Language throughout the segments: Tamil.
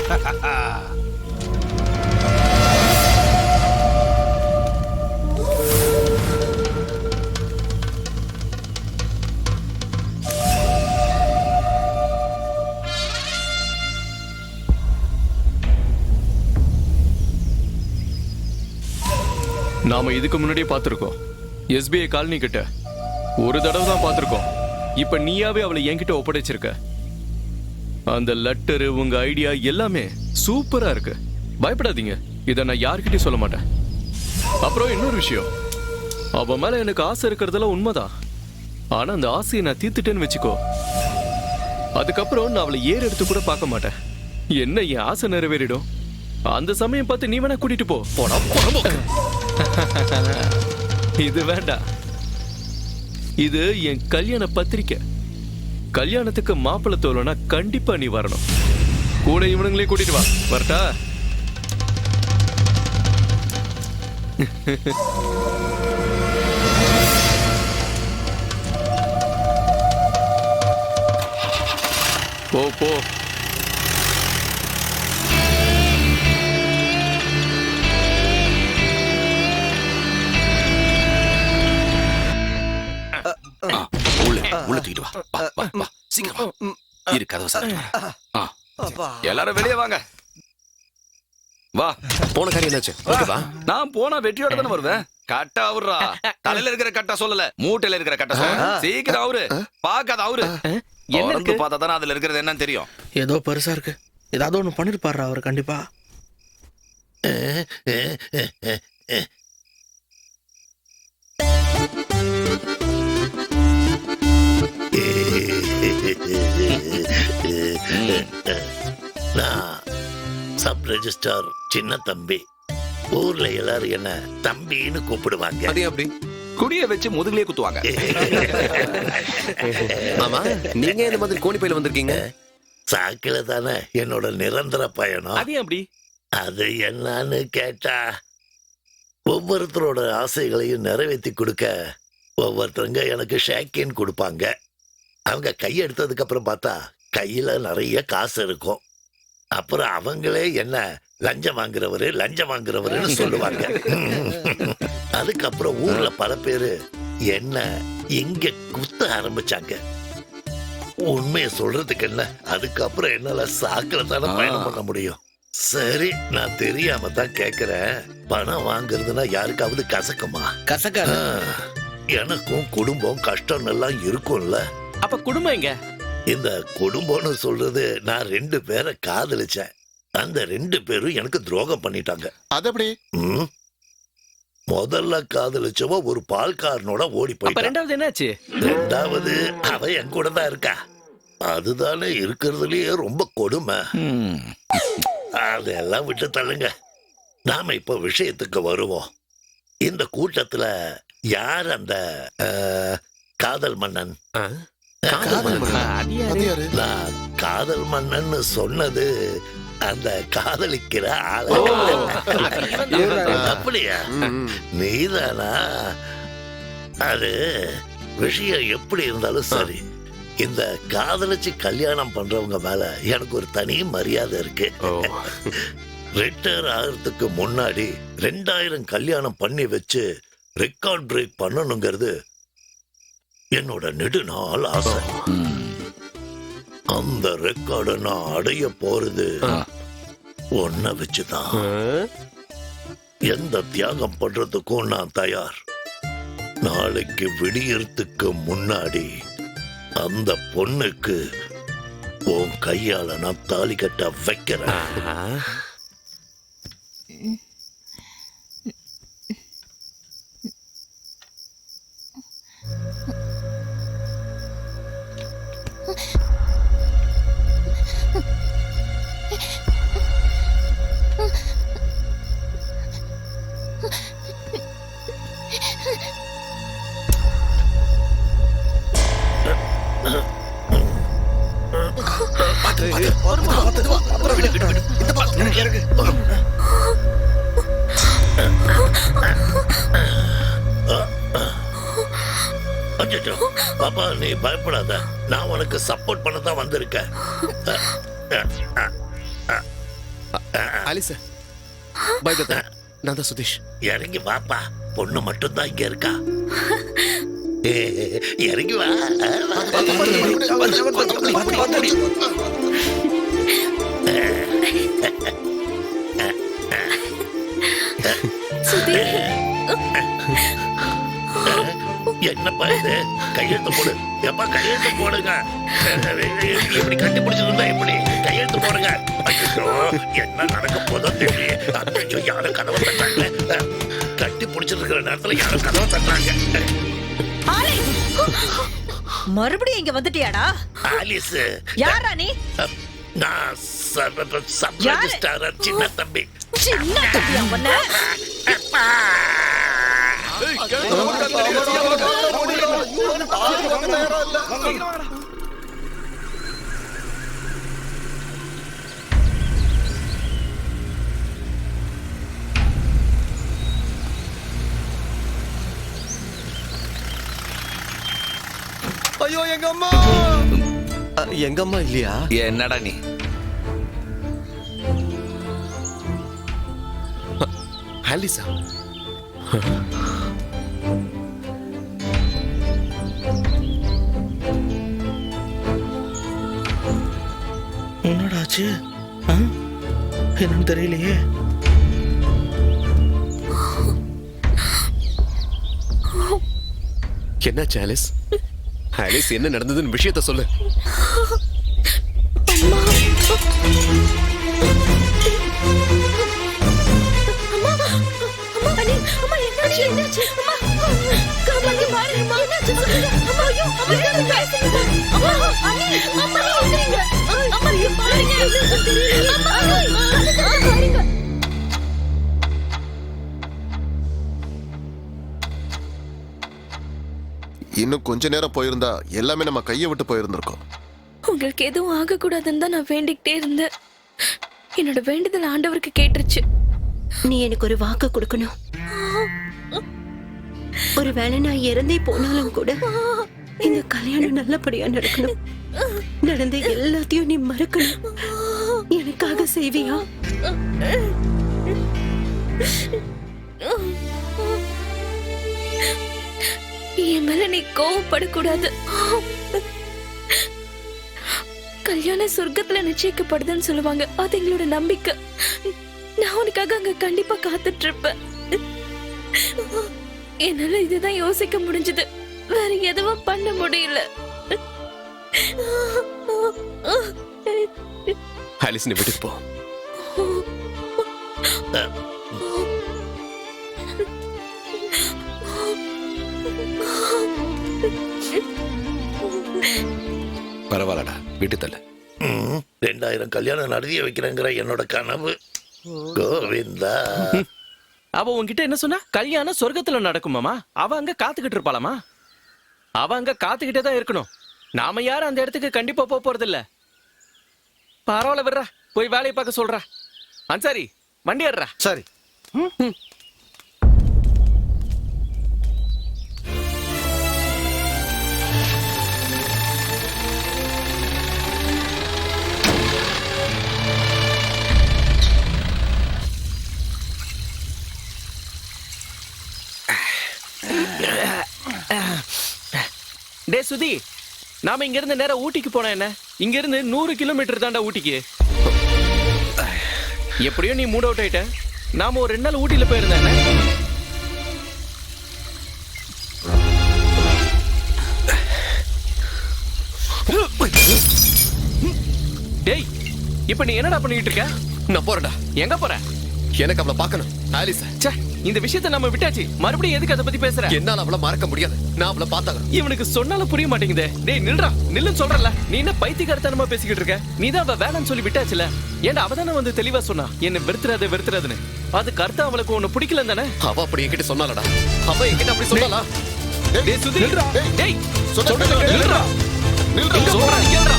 நாம இதுக்கு முன்னாடியே பார்த்திருக்கோம். SBI காலனி கிட்ட ஒரு தடவை தான் பார்த்திருக்கோம். இப்ப நீயாவே அவளை என்கிட்ட ஒப்படைச்சிருக்க. அந்த லெட்டரு, உங்க ஐடியா எல்லாமே சூப்பரா இருக்கு. பயப்படாதீங்க, இதை நான் யார்கிட்டயும் சொல்ல மாட்டேன். அப்புறம் இன்னொரு விஷயம், அவ மேல எனக்கு ஆசை இருக்கிறதெல்லாம் உண்மைதான். ஆனா அந்த ஆசையை நான் தீர்த்துட்டேன்னு வச்சுக்கோ, அதுக்கப்புறம் நான் அவளை ஏறு எடுத்து கூட பார்க்க மாட்டேன். என்ன என் ஆசை நிறைவேறிடும். அந்த சமயம் பார்த்து நீ வேணா கூட்டிட்டு போ. இது வேண்டாம். இது என் கல்யாண பத்திரிக்கை. கல்யாணத்துக்கு மாப்பிள்ளை தோலனா கண்டிப்பா நீ வரணும். கூட இவனுங்களே கூட்டிட்டு வா. வரட்டா? போ போ. உள்ள தூக்கிட்டு வா. சீக்கிரம் இரு, கதவை சார். எல்லாரும் வெளியே வாங்க. வா. போன காரியம் என்னாச்சு? ஓகேவா? நான் போனா வெற்றியோட தானே வருவேன். கட்டா அவர்ரா. தலையில இருக்கிற கட்டா சொல்லல, மூட்டையில இருக்கிற கட்டா சொல்ல. சீக்கிரம் அவரு பாக்காத அவரு என்ன பார்த்தா தானே அதுல இருக்கிறது என்னன்னு தெரியும். ஏதோ பெருசா இருக்கு. ஏதாவது ஒண்ணு பண்ணிருப்பாரு அவரு கண்டிப்பா. நான் சப் ரெஜிஸ்டார் சின்ன தம்பி. ஊர்ல எல்லாரும் என்ன தம்பின்னு கூப்பிடுவாங்க. அதே அப்படி குடிய வச்சு முதுகுலயே குத்துவாங்க. ஆமா, நீங்க இந்த மாதிரி கோணிப்பையில வந்திருக்கீங்க? சாக்கில தானே என்னோட நிரந்தர பயணம். அதே அப்படி அது என்னன்னு கேட்டா, ஒவ்வொருத்தரோட ஆசைகளையும் நிறைவேற்றி கொடுக்க ஒவ்வொருத்தருங்க எனக்கு ஷேக்கின் கொடுப்பாங்க. அவங்க கையெடுத்ததுக்கு அப்புறம் பார்த்தா கையில நிறைய காசு இருக்கும். அப்புறம் அவங்களே என்ன லஞ்சம் வாங்குறவருன்னு சொல்லுவாங்க. அதுக்கப்புறம் ஊர்ல பல பேரு என்ன இங்க குத்த ஆரம்பிச்சாங்க. உண்மையை சொல்றதுக்கு என்ன, அதுக்கப்புறம் என்னால சாக்கில தானே பயணம் பண்ண முடியும். சரி, நான் தெரியாம தான் கேக்குறேன். பணம் வாங்குறதுன்னா யாருக்காவது கசக்குமா? கசக்காத. எனக்கும் குடும்பம் கஷ்டம் எல்லாம் இருக்கும்ல. அப்ப குடும்பம் எங்க? இந்த குடும்பம்னு சொல்றது, நான் 2 பேரை காதலிச்சேன். அந்த 2 பேரும் எனக்கு துரோகம் பண்ணிட்டாங்க. அதப்படி முதல்ல காதலிச்சவ ஒரு பால்காரனோட ஓடி போயிட்டா. ரெண்டாவது என்னாச்சு? ரெண்டாவது அவ என் கூட தான் இருக்கா. அதுதானே இருக்கிறதுலயே ரொம்ப கொடுமை. அதெல்லாம் விட்டு தள்ளுங்க. நாம இப்ப விஷயத்துக்கு வருவோம். இந்த கூட்டத்துல யார் அந்த காதல் மன்னன்? நான் காதல் மன்னன் சொன்னது அந்த காதலிக்கிற ஆள. அப்படியா? நீதானா? அது விஷயம் எப்படி இருந்தாலும் சரி, இந்த காதலிச்சு கல்யாணம் பண்றவங்க மேல எனக்கு ஒரு தனி மரியாதை இருக்கு. ரிட்டையர் ஆகிறதுக்கு முன்னாடி 2000 கல்யாணம் பண்ணி வச்சு ரெக்கார்ட் பிரேக் பண்ணணுங்கிறது என்னோட நெடுநாள் ஆசை. அந்த ரெக்கார்டை நான் அடைய போறது ஒன்ன வச்சுதான். எந்த தியாகம் பண்றதுக்கும் நான் தயார். நாளைக்கு விடியறதுக்கு முன்னாடி அந்த பொண்ணுக்கு உன் கையால நான் தாலி கட்ட வைக்கிறேன். பாப்பா, நீ பயப்படாத. நான் உனக்கு சப்போர்ட் பண்ண தான் வந்திருக்கேன். ஆலிஸ் பை பிரதர், நான் தான் சுதீஷ். இறங்கி வாப்பா, பொண்ணு மட்டும்தான் இங்க இருக்கா. ஏ, இறங்கி வா. என்னப்பா இது? கையெழுத்து போடு. எப்பா கையெழுத்து போடுங்க. இப்படி கட்டி பிடிச்சிருந்தா எப்படி? கையெழுத்து போடுங்க. ஐயோ, என்ன நடக்க போதோ தெரியல. ஐயோ, யாரும் கதவை தட்டாங்க. கட்டி பிடிச்சிருக்கிற நேரத்துல யாரும் கதவை தட்டாங்க. மறுபடியும் இங்க வந்துட்டியாடா? ஆலிஸ், யாரா நீ? நான் சப் ரெஜிஸ்ட்ரார் சின்ன தம்பி. சின்ன தம்பியா உன்ன? ஐயோ எங்க அம்மா. எங்க அம்மா இல்லையா? என்னடா நீ? ஆலிஸா? என்னடா ஆச்சு? என்னன்னு தெரியலையே. என்னாச்சு ஆலிஸ்? ஆலிஸ், என்ன நடந்ததுன்னு விஷயத்த சொல்லு. இன்னும் கொஞ்ச நேரம் போயிருந்தா எல்லாமே நம்ம கையை விட்டு போயிருந்திருக்கோம். உங்களுக்கு எதுவும் ஆகக்கூடாதுன்னு தான் நான் வேண்டிக்கிட்டே இருந்தேன். என்னோட வேண்டுதல் ஆண்டவருக்கு கேட்டுருச்சு. நீ எனக்கு ஒரு வாக்கு கொடுக்கணும். ஒருவேளை நான் இறந்தே போனாலும் கூட இந்த கல்யாணம் நல்லபடியா நடக்கணும். நடந்த எல்லாத்தையும் நீ மறக்கணும். எனக்காக செய்வியா? என் மேல நீ கோவப்படக்கூடாது. கல்யாணம் சொர்க்கத்துல நிச்சயிக்கப்படுதுன்னு சொல்லுவாங்க. அது எங்களோட நம்பிக்கை. நான் உனக்காக அங்க கண்டிப்பா காத்துட்டு இருப்பேன். என்னால இதுதான் யோசிக்க முடிஞ்சது. வேற எதுவும் பண்ண முடியல. ஆலிஸ், நீ விட்டுட்டு போ. பரவாயில்லடா, விட்டு தள்ளு. 2000 கல்யாணம் நடத்தி வைக்கிறேங்கிற என்னோட கனவு. கோவிந்தா. அவ உன்கிட்ட என்ன சொன்னா? கல்யாணம் சொர்க்கத்துல நடக்குமாமா? அவ அங்க காத்துக்கிட்டு இருப்பாளாமா? அவ அங்க காத்துக்கிட்டே தான் இருக்கணும். நாம யாரும் அந்த இடத்துக்கு கண்டிப்பா போறது இல்ல. பரவாயில்ல, விடுறா. போய் வேலையை பார்க்க சொல்றா. அன்சாரி, வண்டி ஏறுறா. சரி. டே சுதி, நாம இங்க இருந்து நேரா ஊட்டிக்கு போனா என்ன? இங்க இருந்து 100 கிலோமீட்டர் தாண்டா ஊட்டிக்கு. எப்படியோ நீ மூட் அவுட் ஆயிட்ட. நாம ஒரு 2 நாள் ஊட்டியில போயிருந்தேன். டேய், இப்ப நீ என்னடா பண்ணிட்டு இருக்க? நான் போறேன்டா. எங்க போற? எனக்கு அவளை பார்க்கணும். ஆலிஸ், ச்சே, இந்த விஷயத்தை நம்ம விட்டாச்சு. மறுபடியும் எதுக்கு அதை பத்தி பேசுற? என்னால அவளை மறக்க முடியாது. நான் அவளை பார்த்தாகணும். இவனுக்கு சொன்னாலும் புரிய மாட்டேங்குதே. டேய் நில்றா, நில்லுன்னு சொல்றல. நீ என்ன பைத்தியக்காரத்தனமா பேசிக்கிட்டு இருக்க? நீ தான் அவ வேணாம்னு சொல்லி விட்டாச்சுல. ஏன்டா அவ தானே வந்து தெளிவா சொன்னா என்ன வெறுத்துறாதுன்னு. அதுக்கு அர்த்தம் அவளுக்கு உன்னை பிடிக்கல தானே? அவ அப்படி என்கிட்ட சொன்னாலடா. அவ என்கிட்ட அப்படி சொன்னாலா? டேய் சுதி, டேய் சொன்னா நில்றா. நில்றா. சொல்றா, கேளுடா.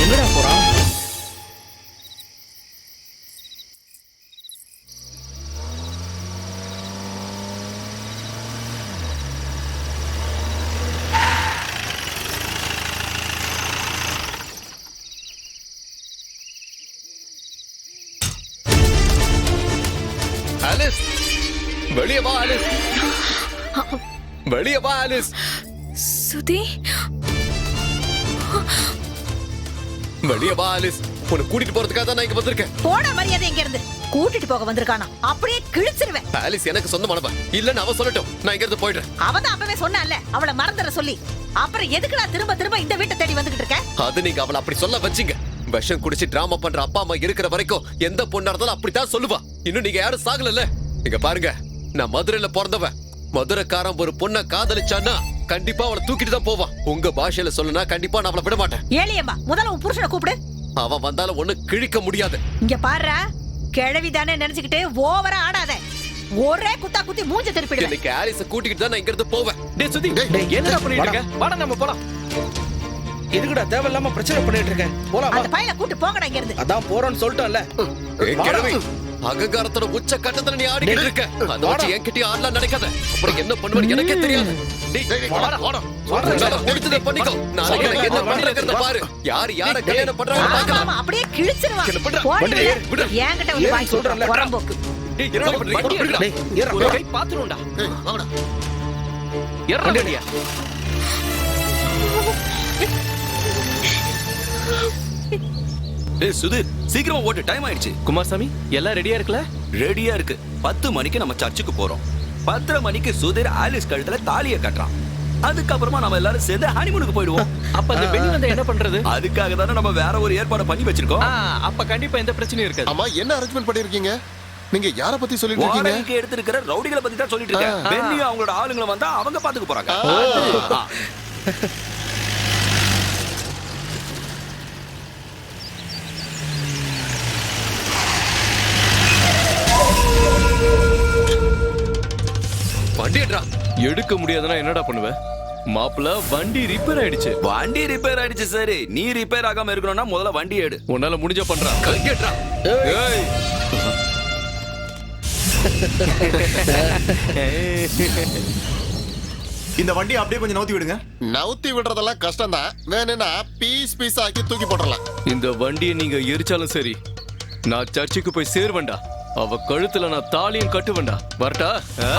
எங்கடா போறான்? ஆலிஸ் வெளியே வா ஆலிஸ் வெளியே வா ஆலிஸ் சுதி வெளியே வா ஆலிஸ் உன்னை கூட்டிட்டு போறதுக்காக தான் நான் இங்க வந்திருக்கேன். போட மரியாதை இங்க இருந்து கூட்டிட்டு போக வந்திருக்கானா அப்படியே கிழிச்சிருவேன். ஆலிஸ் எனக்கு சொந்தமானவ இல்லன்னு அவ சொல்லட்டும், நான் இங்க இருந்து போயிடுறேன். அவதான் அப்பவே சொன்னான்ல அவளை மறந்துட சொல்லி. அப்புறம் எதுக்கு நான் திரும்ப திரும்ப இந்த வீட்டை தேடி வந்துகிட்டு இருக்கேன்? அது நீங்க அவளை அப்படி சொல்ல வச்சீங்க. விஷம் குடிச்சு டிராமா பண்ற அப்பா அம்மா இருக்கிற வரைக்கும் எந்த பொண்ணா இருந்தாலும் அப்படித்தான் சொல்லுவா. இன்னும் நீங்க யாரும் சாகல. இங்க பாருங்க, நான் மதுரையில பிறந்தவன். மதுரைக்காரன் ஒரு பொண்ணை காதலிச்சான்னா கண்டிப்பா அவளை தூக்கிட்டு தான் போவான். உங்க பாஷையில சொல்லுனா கண்டிப்பா நான் அவளை விட மாட்டேன். ஏலியம்மா முதல்ல உன் புருஷனை கூப்பிடு. அவன் வந்தாலும் ஒண்ணு கிழிக்க முடியாது. இங்க பாரு, கிழவி தானே நினைச்சுக்கிட்டு ஓவரா ஆடாத. ஒரே குத்தா குத்தி மூஞ்ச திருப்பிடுவேன். இன்னைக்கு ஆலிஸ கூட்டிக்கிட்டு தான் நான் இங்க இருந்து போவேன். டேய் சுதி, என்னடா பண்ணிட்டு இருக்க? வாடா நம்ம போலாம். எதுக்குடா தேவையில்லாம பிரச்சனை பண்ணிட்டு இருக்க? போலாம் வா. அந்த பையனை கூட்டி போங்கடா இங்க இருந்து. அதான் போறோம்னு சொல்லிட்டோம்ல. ஏய் கிழவி, அகங்காரத்தோட உச்ச கட்டத்துல நீ ஆடிக்கிட்டு இருக்க. அத வச்சு என்கிட்ட ஆடலாம் நினைக்காத. அப்புறம் என்ன பண்ணுவேன்னு எனக்கே தெரியாது. டேய் வாடா வாடா. முடிச்சத பண்ணிக்கோ. நாளைக்கு எனக்கு என்ன பண்றதுன்னு பாரு. யார் யார கல்யாணம் பண்றாங்க பார்க்கலாம். ஆமா அப்படியே கிழிச்சிருவான். என்ன பண்ற? போடி, விடு. என்கிட்ட வந்து வாங்கி சொல்றேன்ல. உரம்போக்கு. டேய் என்னடா பண்றீங்க? டேய் ஏறா. ஒரு கை பாத்துறோம்டா. ஏய், வாங்கடா. ஏறா டேடியா. டேய் சுதீர், சீக்கிரமா ஓட்டு, டைம் ஆயிடுச்சு. குமாரசாமி எல்லாம் ரெடியா இருக்கல? ரெடியா இருக்கு. 10 மணிக்கு நம்ம சர்ச்சுக்கு போறோம். 10:30 மணிக்கு சுதீர் ஆலிஸ் கழுத்துல தாலியை கட்டுறான். அதுக்கப்புறமா நம்ம எல்லாரும் சேர்ந்து ஹனிமூனுக்கு போயிடுவோம். அப்ப அந்த பெண் வந்தா என்ன பண்றது? அதுக்காக தானே நம்ம வேற ஒரு ஏற்பாடு பண்ணி வச்சிருக்கோம். அப்ப கண்டிப்பா எந்த பிரச்சனையும் இருக்காது. ஆமா, என்ன அரேஞ்ச்மெண்ட் பண்ணிருக்கீங்க? நீங்க யார பத்தி சொல்லிட்டு இருக்கீங்க? வாடகைக்கு எடுத்திருக்கிற ரவுடிகளை பத்தி தான் சொல்லிட்டு இருக்கேன். பென்னியும் அவங்களோட ஆளுங்களை வந்தா அவங்க பாத்துக்க போறாங்க. ஆ. வண்டியடா. எடுக்க முடியாதுன்னா என்னடா பண்ணுவ? மாப்பிள்ள வண்டி ரிப்பேர் ஆயிடுச்சு. வண்டி ரிப்பேர் ஆயிடுச்சு. சரி, நீ ரிப்பேர் ஆகாம இருக்கணும்னா முதல்ல வண்டி எடு. உன்னால முடிஞ்ச பண்றா. கையடா. ஏய் இந்த வண்டி அப்படியே கொஞ்சம் நவுத்தி விடுங்க. நவுத்தி விடுறதெல்லாம் கஷ்டம் தான். வேணும்னா பீஸ் பீஸ் ஆக்கி தூக்கி போட்டுறலாம். இந்த வண்டியை நீங்க எரிச்சாலும் சரி, நான் சர்ச்சுக்கு போய் சேர்வேன்டா. அவ கழுத்துல நான் தாலியும் கட்டுவேன்டா. வரட்டா?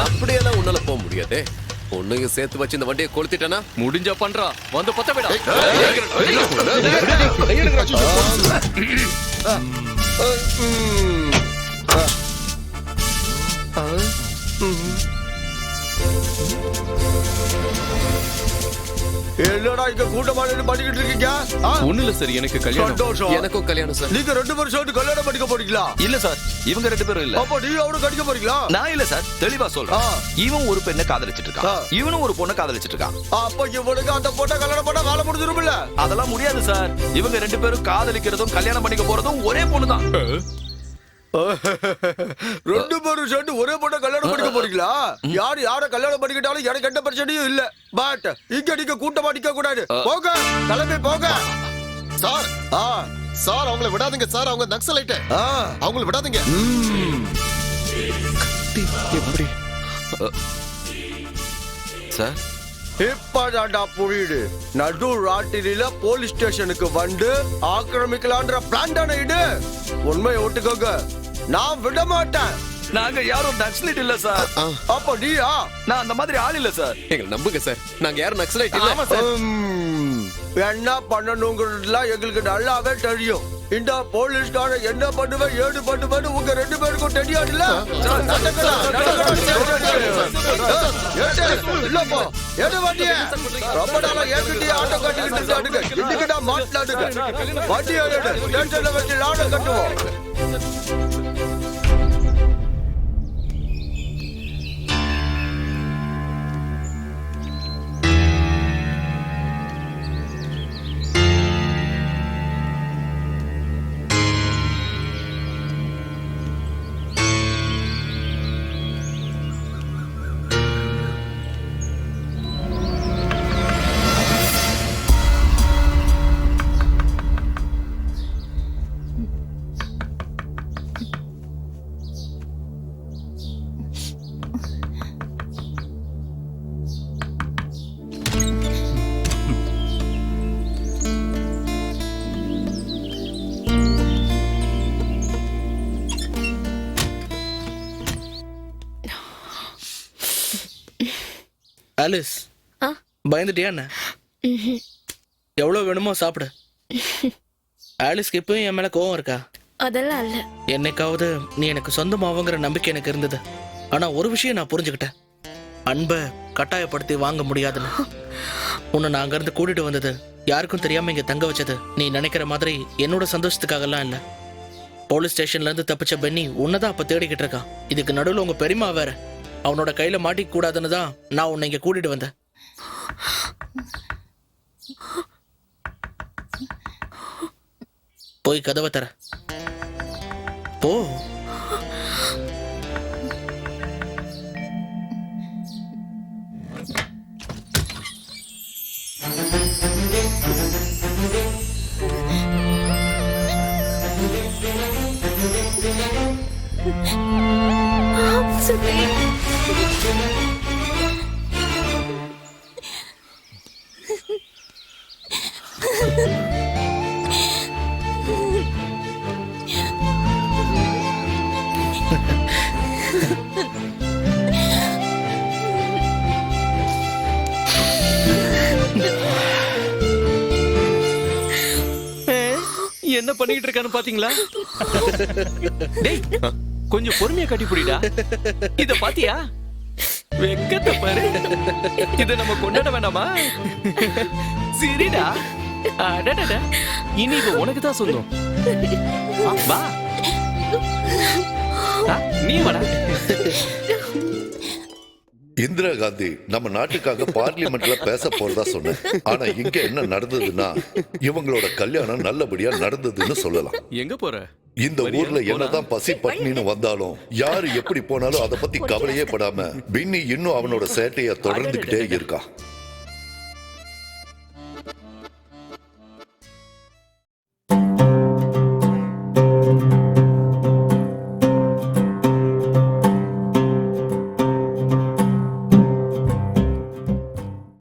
அப்படியெல்லாம் உன்னால போக முடியாது. பொண்ணுங்க சேர்த்து வச்சு இந்த வண்டியை கொளுத்திட்டேனா முடிஞ்சா பண்றா. வந்து பத்த விடா. என்னடா இங்க கூட்டமான பண்ணிக்கிட்டு இருக்கீங்க? ஒண்ணு இல்ல சார், எனக்கு கல்யாணம். சந்தோஷம். எனக்கும் கல்யாணம் சார். நீங்க 2 பேரும் சேர்ந்து கல்யாணம் பண்ணிக்க போறீங்களா? இல்ல சார், இவங்க 2 பேரும் இல்ல. அப்ப நீ அவனுக்கு கடிக்க போறீங்களா? நான் இல்ல சார், தெளிவா சொல்றேன். இவன் ஒரு பெண்ணை காதலிச்சிட்டு இருக்கான், இவனும் ஒரு பொண்ணை காதலிச்சிட்டு இருக்கான். அப்ப இவனுக்கு அந்த பொண்ணை கல்யாணம் பண்ண வேலை முடிஞ்சிரும்ல? அதெல்லாம் முடியாது சார். இவங்க 2 பேரும் காதலிக்கிறதும் கல்யாணம் பண்ணிக்க போறதும் ஒரே பொண்ணு தான். 2 பேரும் சேர்ந்து ஒரே பொண்ணை கல்யாணம் பண்ணிக்க போறீங்களா? யாரு யார கல்யாணம் பண்ணிக்கிட்டாலும் எனக்கு எந்த பிரச்சனையும் இல்ல. பட் இங்க நீங்க கூட்டமா நிக்க கூடாது. போங்க, கிளம்பி போங்க. சார் சார் அவங்கள விடாதீங்க சார். அவங்க நக்சலைட். அவங்கள விடாதீங்க. எப்படி சார், இப்பதான்டா புரியுது. நடு ராத்திரியில போலீஸ் ஸ்டேஷனுக்கு வந்து ஆக்கிரமிக்கலான்ற பிளான் தானே இது? உண்மையை ஒட்டுக்கோங்க, நான் விட மாட்டேன். நாங்க யாரும் நக்சலைட் இல்ல சார். அப்ப நீயா? நான் அந்த மாதிரி ஆள் இல்ல சார். எங்களை நம்புங்க சார், நாங்க யாரும் நக்சலைட் இல்ல. என்ன பண்ணணுங்கிறதுலாம் எங்களுக்கு நல்லாவே தெரியும். இந்த போலீஸ்கார என்ன பண்ணுவேன் ஏது பண்ணுவேன்னு உங்க 2 பேருக்கும் தெரியாதுல்ல? இல்லப்பா, எது வண்டிய ரொம்ப நாளா ஏற்கனவே ஆட்டோ கட்டிக்கிட்டு இருந்தானுங்க. இன்னைக்கு தான் மாட்டினானுங்க. வண்டியை ஸ்டேஷன்ல வச்சு ஆட்டோ கட்டுவோம். ஆலிஸ் ஆ? பயந்துட்டியா என்ன? எவ்வளவு வேணுமோ சாப்பிடு. ஆலிஸ்க்கு இப்பயும் என் மேல கோவம் இருக்கா? அதெல்லாம் இல்ல. என்னைக்காவது நீ எனக்கு சொந்தமாவங்கிற நம்பிக்கை எனக்கு இருந்தது. ஆனா ஒரு விஷயம் நான் புரிஞ்சுக்கிட்டேன், அன்பை கட்டாயப்படுத்தி வாங்க முடியாதுன்னு. உன்னை நான் அங்கிருந்து கூட்டிட்டு வந்தது, யாருக்கும் தெரியாம இங்க தங்க வச்சது நீ நினைக்கிற மாதிரி என்னோட சந்தோஷத்துக்காகலாம் இல்ல. போலீஸ் ஸ்டேஷன்ல இருந்து தப்பிச்ச பென்னி உன்னதான் அப்ப தேடிக்கிட்டு இருக்கான். இதுக்கு நடுவில் உங்க பெரியமா வேற, அவனோட கையில மாட்டிக்க கூடாதுன்னு தான் நான் உன்னை இங்க கூட்டிட்டு வந்தேன். போய் கதவை தர போ. என்ன பண்ணிட்டு இருக்கான்னு பாத்தீங்களா? டேய், கொஞ்சம் பொறுமையா கட்டி புடிடா. இத பாத்தியா? வெக்கத்தை பாரு. இத நம்ம கொண்டாட வேண்டாமா? சரிடா. அடடட. இனி இது உனக்கு தான் சொந்தம். வா. நீ வாடா. இந்திரா காந்தி நம்ம நாட்டுக்காக பார்லிமெண்ட்ல பேச போறதா சொன்னேன். ஆனா இங்க என்ன நடந்ததுன்னா, இவங்களோட கல்யாணம் நல்லபடியா நடந்ததுன்னு சொல்லலாம். எங்க போற? இந்த ஊர்ல என்னதான் பசி பட்னின்னு வந்தாலும், யாரு எப்படி போனாலும் அதை பத்தி கவலையே படாம பின்னி இன்னும் அவனோட சேட்டைய தொடர்ந்துகிட்டே இருக்கான்.